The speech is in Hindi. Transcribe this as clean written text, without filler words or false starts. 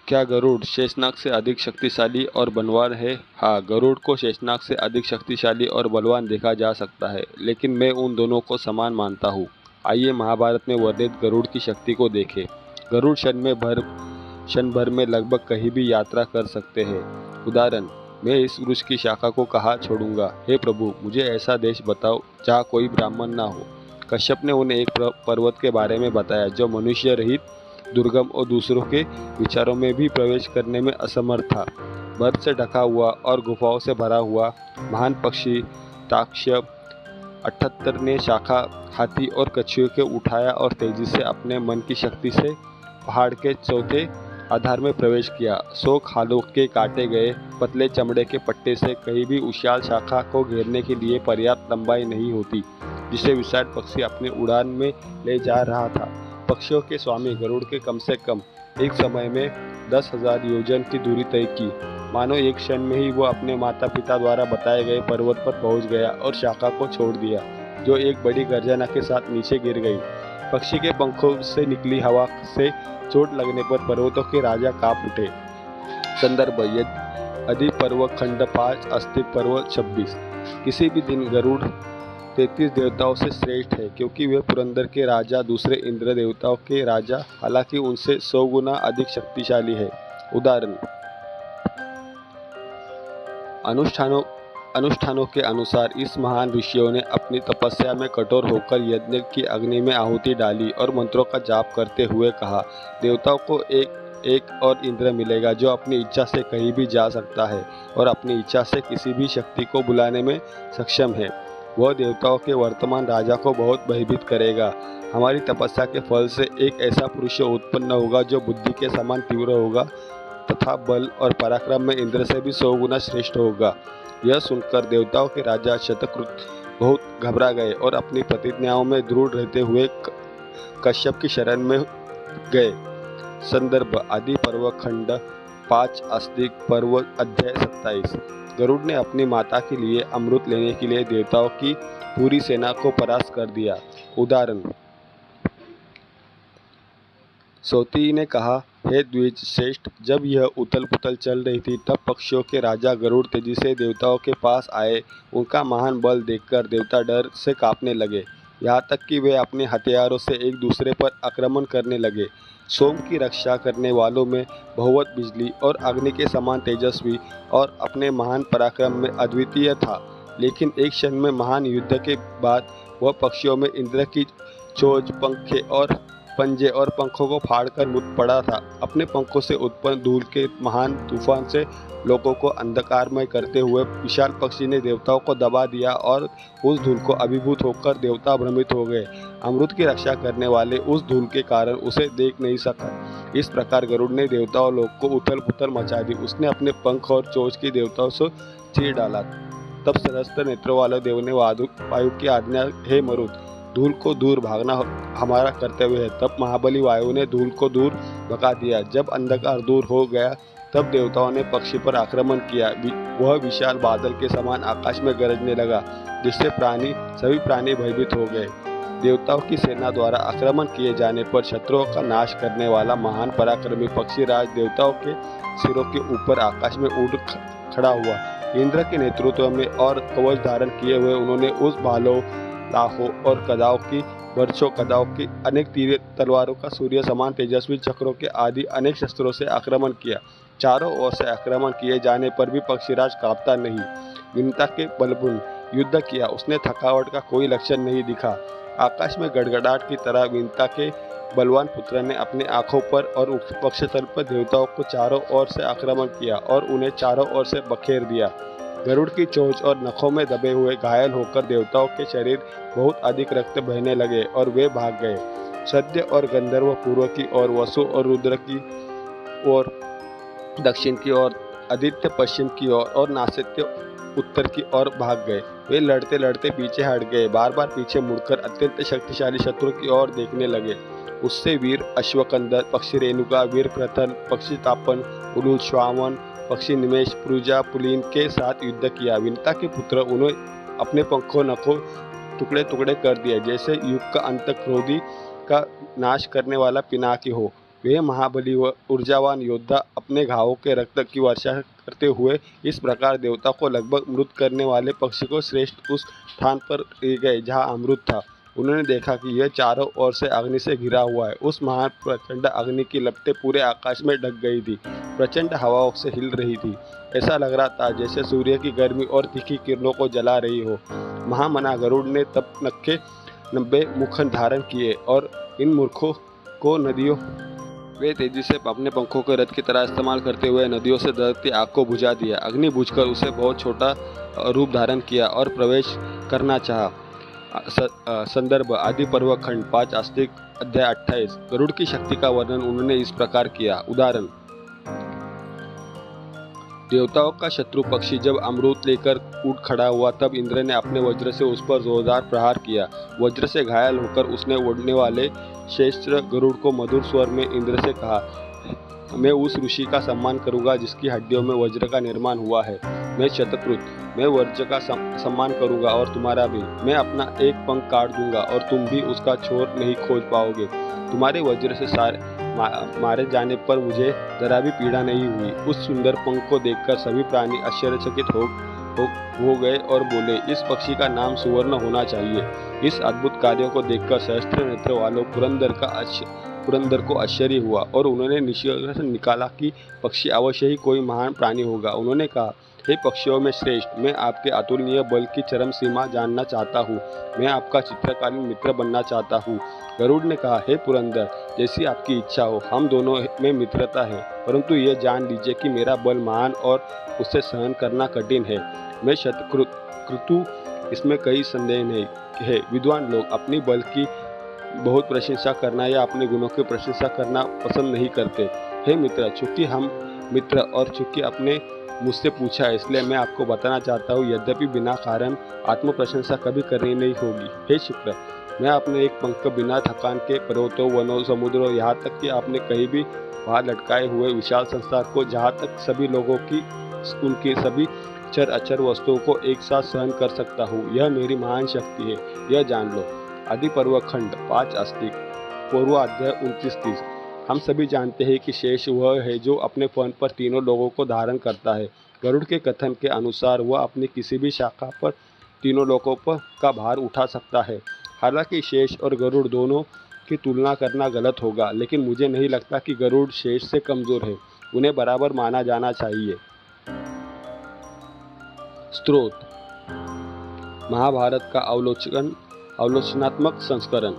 क्या गरुड़ शेषनाग से अधिक शक्तिशाली और बलवान है? हाँ, गरुड़ को शेषनाग से अधिक शक्तिशाली और बलवान देखा जा सकता है, लेकिन मैं उन दोनों को समान मानता हूँ। आइए महाभारत में वर्णित गरुड़ की शक्ति को देखें। गरुड़ क्षण भर में लगभग कहीं भी यात्रा कर सकते हैं। उदाहरण, मैं इस वृक्ष की शाखा को कहाँ छोड़ूंगा? हे प्रभु, मुझे ऐसा देश बताओ जहाँ कोई ब्राह्मण ना हो। कश्यप ने उन्हें एक पर्वत के बारे में बताया जो मनुष्य रहित, दुर्गम और दूसरों के विचारों में भी प्रवेश करने में असमर्थ था। बर्फ से ढका हुआ और गुफाओं से भरा हुआ महान पक्षी ताक्ष 78 ने शाखा, हाथी और कछुए को उठाया और तेजी से अपने मन की शक्ति से पहाड़ के चौथे आधार में प्रवेश किया। 100 खालों के काटे गए पतले चमड़े के पट्टे से कहीं भी विशाल शाखा को घेरने के लिए पर्याप्त लंबाई नहीं होती, जिसे विशाल पक्षी अपने उड़ान में ले जा रहा था। पक्षियों के स्वामी गरुड़ के कम से कम एक समय में 10,000 योजन की दूरी तय की। मानो एक क्षण में ही वो अपने माता पिता द्वारा बताए गए पर्वत पर पहुंच गया और शाखा को छोड़ दिया, जो एक बड़ी गर्जना के साथ नीचे गिर गई। पक्षी के पंखों से निकली हवा से चोट लगने पर पर्वतों के राजा कांप उठे। संदर्भ, आदि पर्व खंड 5 अस्तिक पर्व 26। किसी भी दिन गरुड़ 33 देवताओं से श्रेष्ठ है, क्योंकि वे पुरंदर के राजा दूसरे इंद्र देवताओं के राजा हालांकि उनसे 100 गुना अधिक शक्तिशाली है। उदाहरण, अनुष्ठानों के अनुसार इस महान ऋषियों ने अपनी तपस्या में कठोर होकर यज्ञ की अग्नि में आहुति डाली और मंत्रों का जाप करते हुए कहा, देवताओं को एक और इंद्र मिलेगा जो अपनी इच्छा से कहीं भी जा सकता है और अपनी इच्छा से किसी भी शक्ति को बुलाने में सक्षम है। वह देवताओं के वर्तमान राजा को बहुत भयभीत करेगा। हमारी तपस्या के फल से एक ऐसा पुरुष उत्पन्न होगा जो बुद्धि के समान तीव्र होगा तथा बल और पराक्रम में इंद्र से भी 100 गुना श्रेष्ठ होगा। यह सुनकर देवताओं के राजा शतक्रतु बहुत घबरा गए और अपनी प्रतिज्ञाओं में दृढ़ रहते हुए कश्यप की शरण में गए। संदर्भ, आदि पर्व खंड 5 अस्तिक पर्व अध्याय 27। गरुड़ ने अपनी माता के लिए अमृत लेने के लिए देवताओं की पूरी सेना को परास्त कर दिया। उदाहरण, सौती ने कहा, हे द्विज श्रेष्ठ, जब यह उथल पुथल चल रही थी तब पक्षियों के राजा गरुड़ तेजी से देवताओं के पास आए। उनका महान बल देखकर देवता डर से कांपने लगे, यहाँ तक कि वे अपने हथियारों से एक दूसरे पर आक्रमण करने लगे। सोम की रक्षा करने वालों में भगवत बिजली और अग्नि के समान तेजस्वी और अपने महान पराक्रम में अद्वितीय था, लेकिन एक क्षण में महान युद्ध के बाद वह पक्षियों में इंद्र की चोंच, पंखे और पंजे और पंखों को फाड़कर लुट पड़ा था। अपने पंखों से उत्पन्न धूल के महान तूफान से लोगों को अंधकारमय करते हुए विशाल पक्षी ने देवताओं को दबा दिया और उस धूल को अभिभूत होकर देवता भ्रमित हो गए। अमृत की रक्षा करने वाले उस धूल के कारण उसे देख नहीं सका। इस प्रकार गरुड़ ने देवताओं लोग को उथल पुथल मचा दी। उसने अपने पंख और चोंच की देवताओं से चीर डाला। तब सहस्त्र नेत्रों वाले देव ने वायु की आज्ञा, हे मरुत, धूल को दूर भागना हमारा कर्तव्य है। तब महाबली वायु ने धूल को दूर भगा दिया। जब अंधकार दूर हो गया तब देवताओं ने पक्षी पर आक्रमण किया। वह विशाल बादल के समान आकाश में गरजने लगा, जिससे सभी प्राणी भयभीत हो गए। देवताओं की सेना द्वारा आक्रमण किए जाने पर शत्रुओं का नाश करने वाला महान पराक्रमी पक्षी राज देवताओं के सिरों के ऊपर आकाश में उड़ खड़ा हुआ। इंद्र के नेतृत्व में और कवच धारण किए हुए उन्होंने उस भालों, लाखों और गदाओं की वर्षों गदाओं की अनेक तीर तलवारों का सूर्य समान तेजस्वी चक्रों के आदि अनेक शस्त्रों से आक्रमण किया। चारों ओर से आक्रमण किए जाने पर भी पक्षीराज कांपता नहीं, विनता के बलपूर्ण युद्ध किया। उसने थकावट का कोई लक्षण नहीं दिखा। आकाश में गड़गड़ाहट की तरह विनता के बलवान पुत्र ने अपने आंखों पर और वक्षस्थल पर देवताओं को चारों ओर से आक्रमण किया और उन्हें चारों ओर से बखेर दिया। गरुड़ की चोंच और नखों में दबे हुए घायल होकर देवताओं के शरीर बहुत अधिक रक्त बहने लगे और वे भाग गए। सद्य और गंधर्व पूर्व की ओर, वसु और रुद्र की ओर दक्षिण की ओर, आदित्य पश्चिम की ओर और नासित्य उत्तर की ओर भाग गए। वे लड़ते लड़ते पीछे हट गए, बार बार पीछे मुड़कर अत्यंत शक्तिशाली शत्रु की ओर देखने लगे। उससे वीर अश्वकंदर, पक्षी रेणुका, वीर प्रथन, पक्षी तापन, उलूल श्वावन, पक्षी निमेष, प्रुजा, पुलीन के साथ युद्ध किया। विनता के पुत्र उन्हें अपने पंखों नखों टुकड़े टुकड़े कर दिए, जैसे युग का अंत क्रोधी का नाश करने वाला पिनाकी हो। वे महाबली व ऊर्जावान योद्धा अपने घावों के रक्त की वर्षा करते हुए इस प्रकार देवता को लगभग मृत करने वाले पक्षी को श्रेष्ठ उस स्थान पर ले गए जहाँ अमृत था। उन्होंने देखा कि यह चारों ओर से अग्नि से घिरा हुआ है। उस महान प्रचंड अग्नि की लपटें पूरे आकाश में ढक गई थी, प्रचंड हवाओं से हिल रही थी। ऐसा लग रहा था जैसे सूर्य की गर्मी और तीखी किरणों को जला रही हो। महामना गरुड़ ने तब नक्के 90 मुख धारण किए और इन मूर्खों को नदियों वे तेजी से अपने पंखों के रथ की तरह इस्तेमाल करते हुए नदियों से दरकती आग को बुझा दिया। अग्नि बुझकर उसे बहुत छोटा रूप धारण किया और प्रवेश करना चाहा। संदर्भ आदि पर्व खंड 5 आस्तिक अध्याय 28। गरुड़ की शक्ति का वर्णन उन्होंने इस प्रकार किया। उदाहरण, देवताओं का शत्रु पक्षी जब अमृत लेकर उठ खड़ा हुआ तब इंद्र ने अपने वज्र से उस पर जोरदार प्रहार किया। वज्र से घायल होकर उसने उड़ने वाले श्रेष्ठ गरुड़ को मधुर स्वर में इंद्र से कहा, मैं उस ऋषि का सम्मान करूंगा जिसकी हड्डियों में वज्र का निर्माण हुआ है। मैं शतक्रत, मैं वज्र का सम्मान करूंगा और तुम्हारा भी। मैं अपना एक पंख काट दूंगा और तुम भी उसका छोर नहीं खोज पाओगे। तुम्हारे वज्र से मारे जाने पर मुझे जरा भी पीड़ा नहीं हुई। उस सुंदर पंख को देखकर सभी प्राणी आश्चर्यचकित हो गए और बोले, इस पक्षी का नाम सुवर्ण होना चाहिए। इस अद्भुत कार्यों को देखकर सहस्त्र नेत्र वालों पुरंदर को आश्चर्य हुआ और उन्होंने निष्कर्ष निकाला कि पक्षी अवश्य ही कोई महान प्राणी होगा। उन्होंने कहा, हे पक्षियों में श्रेष्ठ, मैं आपके अतुलनीय बल की चरम सीमा जानना चाहता हूँ। मैं आपका चित्रकालीन मित्र बनना चाहता हूँ। गरुड़ ने कहा, हे पुरंदर, जैसी आपकी इच्छा हो। हम दोनों में मित्रता है, परंतु यह जान लीजिए कि मेरा बल महान और उसे सहन करना कठिन है। मैं शतक्रतु, इसमें कोई संदेह नहीं है। विद्वान लोग अपनी बल की बहुत प्रशंसा करना या अपने गुणों की प्रशंसा करना पसंद नहीं करते। हे मित्र, चूंकि हम मित्र और चूंकि आपने मुझसे पूछा है, इसलिए मैं आपको बताना चाहता हूँ, यद्यपि बिना कारण आत्म प्रशंसा कभी करनी नहीं होगी। हे शुक्र, मैं अपने एक पंख बिना थकान के पर्वतों, वनों, समुद्रों, यहाँ तक कि आपने कहीं भी वहाँ लटकाए हुए विशाल संसार को, जहाँ तक सभी लोगों की उनकी सभी चर अचर वस्तुओं को एक साथ सहन कर सकता हूँ। यह मेरी महान शक्ति है, यह जान लो। आदि पर्व खंड 5 आस्तिक पूर्व अध्याय 29-30। हम सभी जानते हैं कि शेष वह है जो अपने फन पर तीनों लोगों को धारण करता है। गरुड़ के कथन के अनुसार वह अपनी किसी भी शाखा पर तीनों लोगों पर का भार उठा सकता है। हालांकि शेष और गरुड़ दोनों की तुलना करना गलत होगा, लेकिन मुझे नहीं लगता कि गरुड़ शेष से कमजोर है। उन्हें बराबर माना जाना चाहिए। स्रोत: महाभारत का अवलोकनात्मक संस्करण।